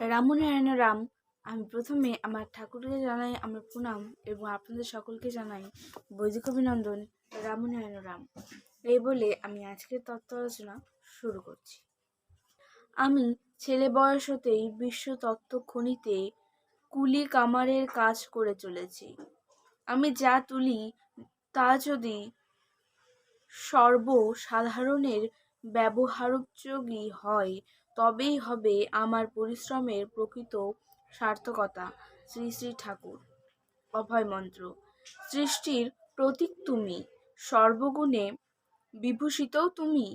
রামনারায়ণ রাম। আমি প্রথমে আমার ঠাকুরকে জানাই আমার প্রণাম এবং আপনাদের সকলকে জানাই বৈদিক অভিনন্দন। রামনারায়ণ রাম এই বলে আমি আজকের তত্ত্ব আলোচনা শুরু করছি। আমি ছেলে বয়স হতেই বিশ্ব তত্ত্ব খনিতে কুলি কামারের কাজ করে চলেছি। আমি যা তুলি তা যদি সর্বসাধারণের ব্যবহারোপযোগী হয় তবেই হবে আমার পরিশ্রমের প্রকৃত সার্থকতা। শ্রী শ্রী ঠাকুর। অভয় মন্ত্র। সৃষ্টির প্রতীক তুমি, সর্বগুণে বিভূষিতও তুমি,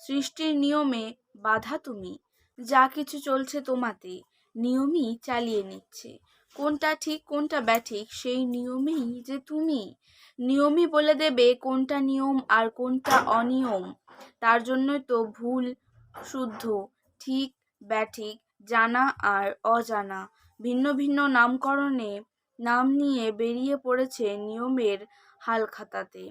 সৃষ্টির নিয়মে বাধা তুমি, যা কিছু চলছে তোমাতে নিয়মই চালিয়ে নিচ্ছে। কোনটা ঠিক কোনটা ব্যাঠিক সেই নিয়মেই যে তুমি, নিয়মই বলে দেবে কোনটা নিয়ম আর কোনটা অনিয়ম। তার জন্যই তো ভুল শুদ্ধ, ঠিক ব্যাঠিক, জানা আর অজানা ভিন্ন ভিন্ন নামকরণে নাম নিয়ে বেরিয়ে পড়েছে নিয়মের হালখাতাতে।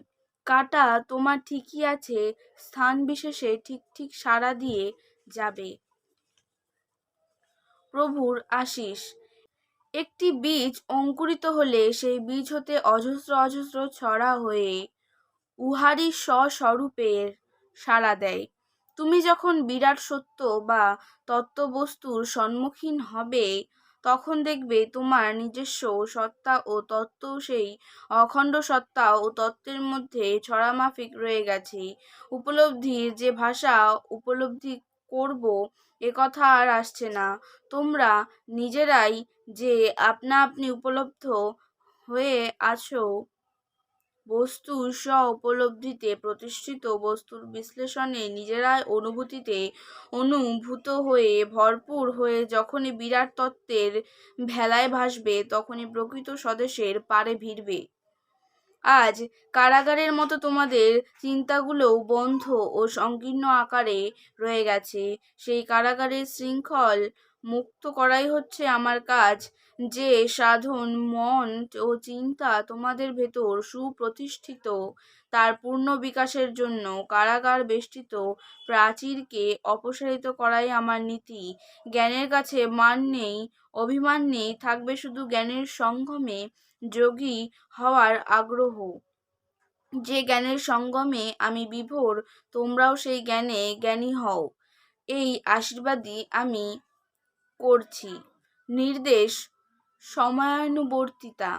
কাটা তোমার ঠিকই আছে, স্থান বিশেষে ঠিক ঠিক সাড়া দিয়ে যাবে। প্রভুর আশীষ। একটি বীজ অঙ্কুরিত হলে সেই বীজ হতে অজস্র অজস্র ছড়া হয়ে উহারই স্বস্বরূপের সাড়া দেয়। তুমি যখন বিরাট সত্য বা তত্ত্ববস্তুর সম্মুখীন হবে তখন দেখবে তোমার নিজস্ব সত্তা ও তত্ত্ব সেই অখণ্ড সত্তা ও তত্ত্বের মধ্যে ছড়ামাফিক রয়ে গেছে। উপলব্ধির যে ভাষা উপলব্ধি করব এ কথা আর আসছে না। তোমরা নিজেরাই যে আপনা আপনি উপলব্ধ হয়ে আছো, বস্তুর স্ব উপলব্ধিতে প্রতিষ্ঠিত, বস্তুর বিশ্লেষণে নিজেরাই অনুভূতিতে অনুভূত হয়ে ভরপুর হয়ে যখনই বিরাট তত্ত্বের ভেলায় ভাসবে তখনই প্রকৃত স্বদেশের পারে ভিড়বে। আজ কারাগারের মতো তোমাদের চিন্তাগুলোও বন্ধ ও সংকীর্ণ আকারে রয়ে গেছে। সেই কারাগারের শৃঙ্খল মুক্ত করাই হচ্ছে আমার কাজ। যে সাধন মন ও চিন্তা তোমাদের ভেতর সুপ্রতিষ্ঠিত তার পূর্ণ বিকাশের জন্য কারাগার বেষ্টিত প্রাচীরকে অপসারিত করাই আমার নীতি। জ্ঞানের কাছে মান নেই, অভিমান নেই, থাকবে শুধু জ্ঞানের সঙ্গমে যোগী হওয়ার আগ্রহ। যে জ্ঞানের সঙ্গমে আমি বিভোর তোমরাও সেই জ্ঞানে জ্ঞানী হও, এই আশীর্বাদই আমি করছি। নির্দেশ সময়ানুবর্তিতা।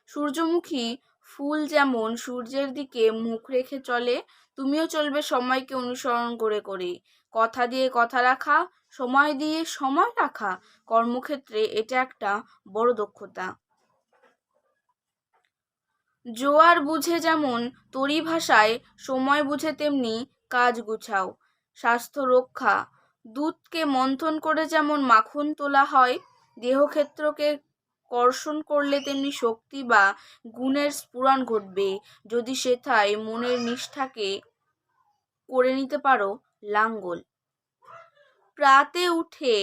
সূর্যমুখী ফুল যেমন সূর্যের দিকে মুখ রেখে চলে, তুমিও চলবে সময়কে অনুসরণ করে করে। কথা দিয়ে কথা রাখা, সময় দিয়ে সময় রাখা কর্মক্ষেত্রে এটা একটা বড় দক্ষতা। জোয়ার বুঝে যেমন তরি ভাষায়, সময় বুঝে তেমনি কাজ গুছাও। স্বাস্থ্য রক্ষা। দুধকে মন্থন করে যেমন মাখন তোলা হয়, দেহক্ষেত্রকে কর্ষণ করলে তেমনি শক্তি বা গুণের স্ফুরণ ঘটবে যদি সেথায় মনের নিষ্ঠাকে করে নিতে পারো লাঙ্গল। প্রাতে উঠে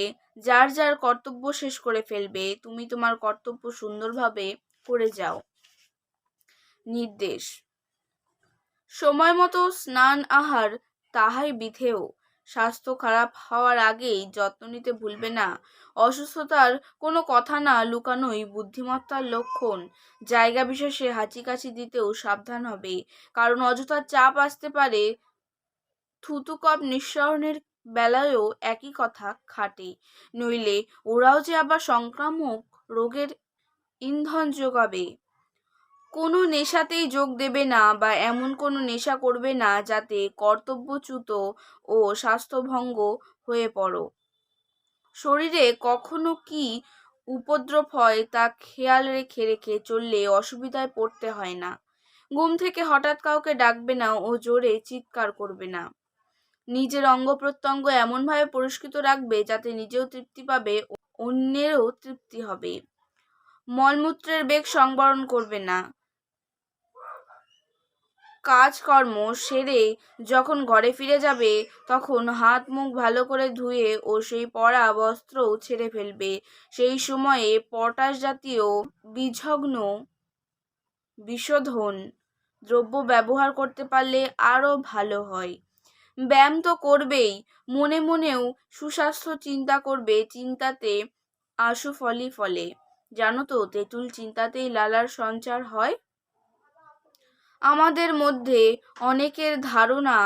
যার যার কর্তব্য শেষ করে ফেলবে, তুমি তোমার কর্তব্য সুন্দরভাবে করে যাও। নির্দেশ সময় মতো স্নান আহার তাহাই বিধেয়। স্বাস্থ্য খারাপ হওয়ার আগেই যত্ন নিতে ভুলবে না। অসুস্থতার কোনো কথা না লুকানোই বুদ্ধিমত্তার লক্ষণ। জায়গা বিশেষে হাঁচিকাশি দিতেও সাবধান হবে, কারণ অযথা চাপ আসতে পারে। থুতু কপ নিঃসরণের বেলায়ও একই কথা খাটে, নইলে ওরাও যে আবার সংক্রামক রোগের ইন্ধন যোগাবে। কোনো নেশাতেই যোগ দেবে না বা এমন কোনো নেশা করবে না যাতে কর্তব্যচ্যুত ও স্বাস্থ্যভঙ্গ হয়ে পড়ো। শরীরে কখনো কি উপদ্রব হয় তা খেয়াল রেখে রেখে চললে অসুবিধায় পড়তে হয় না। ঘুম থেকে হঠাৎ কাউকে ডাকবে না ও জোরে চিৎকার করবে না। নিজের অঙ্গ প্রত্যঙ্গ এমনভাবে পরিষ্কৃত রাখবে যাতে নিজেও তৃপ্তি পাবে, অন্যেরও তৃপ্তি হবে। মলমূত্রের বেগ সংবরণ করবে না। কাজকর্ম সেরে যখন ঘরে ফিরে যাবে তখন হাত মুখ ভালো করে ধুয়ে ও সেই পরা বস্ত্রও ছেড়ে ফেলবে। সেই সময়ে পটাশ জাতীয় বিঝগ্ন বিশোধন দ্রব্য ব্যবহার করতে পারলে আরও ভালো হয়। ব্যায়াম তো করবেই, মনে মনেও সুস্বাস্থ্য চিন্তা করবে, চিন্তাতে আশু ফলই ফলে। জানো তো, তেঁতুল চিন্তাতেই লালার সঞ্চার হয়। আমাদের মধ্যে অনেকের ধারণা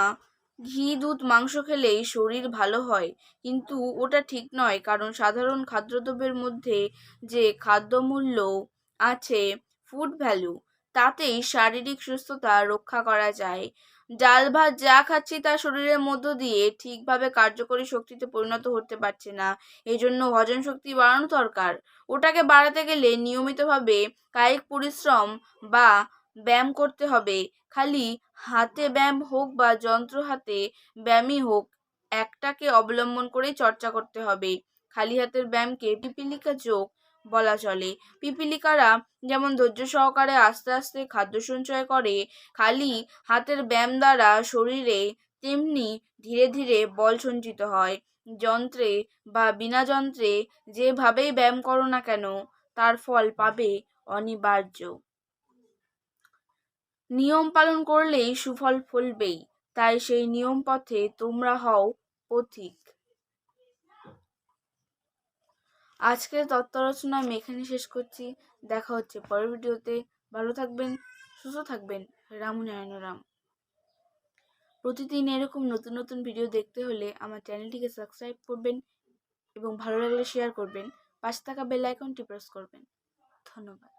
ঘি দুধ মাংস খেলেই শরীর ভালো হয়, কিন্তু ওটা ঠিক নয়। কারণ সাধারণ খাদ্যদ্রব্যের মধ্যে যে খাদ্যমূল্য আছে, ফুড ভ্যালু, তাতেই শারীরিক সুস্থতা রক্ষা করা যায়। ডাল ভাত যা খাচ্ছি তা শরীরের মধ্য দিয়ে ঠিকভাবে কার্যকরী শক্তিতে পরিণত হতে পারছে না। এই জন্য হজম শক্তি বাড়ানো দরকার। ওটাকে বাড়াতে গেলে নিয়মিতভাবে কায়িক পরিশ্রম বা ব্যায়াম করতে হবে। খালি হাতে ব্যায়াম হোক বা যন্ত্র হাতে ব্যায়ামই হোক, একটাকে অবলম্বন করেই চর্চা করতে হবে। খালি হাতের ব্যায়ামকে পিপিলিকা যোগ বলা চলে। পিপিলিকারা যেমন ধৈর্য সহকারে আস্তে আস্তে খাদ্য সঞ্চয় করে, খালি হাতের ব্যায়াম দ্বারা শরীরে তেমনি ধীরে ধীরে বল সঞ্চিত হয়। যন্ত্রে বা বিনা যন্ত্রে যেভাবেই ব্যায়াম করো না কেন, তার ফল পাবে অনিবার্য। নিয়ম পালন করলেই সুফল ফলবেই, তাই সেই নিয়ম পথে তোমরা হও পথিক। আজকের তত্ত্ব রচনা আমি এখানে শেষ করছি। দেখা হচ্ছে পরের ভিডিওতে। ভালো থাকবেন, সুস্থ থাকবেন। রাম নারায়ণ রাম। প্রতিদিন এরকম নতুন নতুন ভিডিও দেখতে হলে আমার চ্যানেলটিকে সাবস্ক্রাইব করবেন এবং ভালো লাগলে শেয়ার করবেন। পাশে থাকা বেল আইকনটি প্রেস করবেন। ধন্যবাদ।